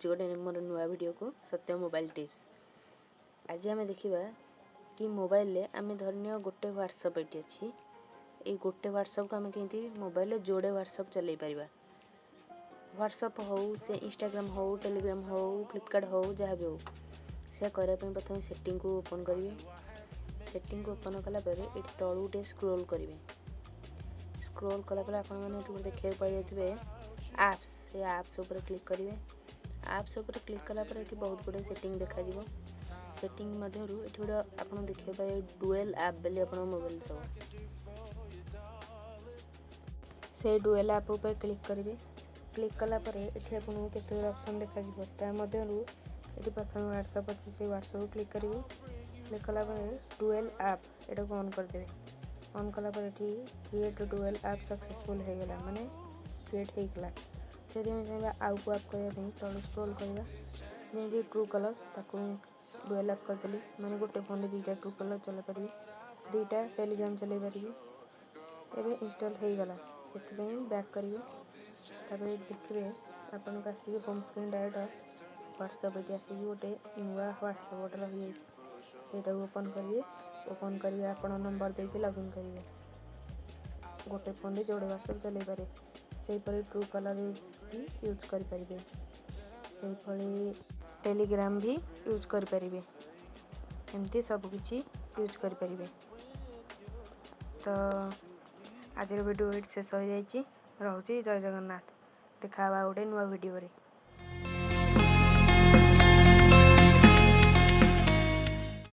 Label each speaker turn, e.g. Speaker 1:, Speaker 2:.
Speaker 1: स्वागत गोटे मोर नुआ वीडियो को सत्य मोबाइल टिप्स। आज आम देखा कि मोबाइल रे आम धरनीय गोटे व्हाट्सएप ये अच्छी ये गोटे व्हाट्सएप को आम कमी मोबाइल जोड़े व्हाट्सएप चल पार। व्हाट्सएप हो से इंस्टाग्राम हो टेलीग्राम हो फ्लिपकार्ट हो जहाँ भी हो से करने प्रथम सेटिंग को ओपन करेंगे। सेटिंग को ओपन कलापर ये तलू गोटे स्क्रोल करेंगे। स्क्रोल कलापर आपने देखा पाइबे एप्स से एप्स उपर क्लिक करेंगे। एप्स उपर क्लिक कलापर ये बहुत गुड़े सेटिंग देखा सेटिंग मध्य गोटे आप देखा पाए डुएल ऐप बोली आप मोबाइल सब से डुएल ऐप उपर क्लिक करेंगे। क्लिक कलापर ये आपको केते ऑप्शन देखा ये प्रथम व्हाट्सएप अच्छे से व्हाट्सएप क्लिक करेंगे। क्लिक कलापर डुएल ऐप यहाँ को ऑन करदे। ऑन कलापर ये क्रिएट डुएल ऐप सक्सेसफुल हो गला माने क्रिएट होगा। जब आम चाहिए आउ को ऐप करने तलू स्क्रोल करवा जमी ट्रू कलर ताकू डुएल ऐप करदेली माने गोटे फोन दुईटा ट्रू कलर चलाई पारि दुईटा टेलीग्राम चलाई पारि एवं इंस्टॉल हो गला से बैक करेंगे। देखिए आपको आसिक होम स्क्रीन डायरेक्ट व्हाट्सएप ये आसिक गोटे नुआ व्हाट्सएप गोटे रही से ओपन करेंगे। ओपन करेंगे आप नंबर देके लॉगिन करेंगे। गोटे फोन में जोड़े व्हाट्सएप चलाई पारे से ट्रू कलर भी यूज करें से टेलीग्राम भी यूज करें एमती सबकि यूज करें। तो आज वीडियो शेष हो जाए। रोचे जय जगन्नाथ। देखा गोटे नुआ वीडियो रे।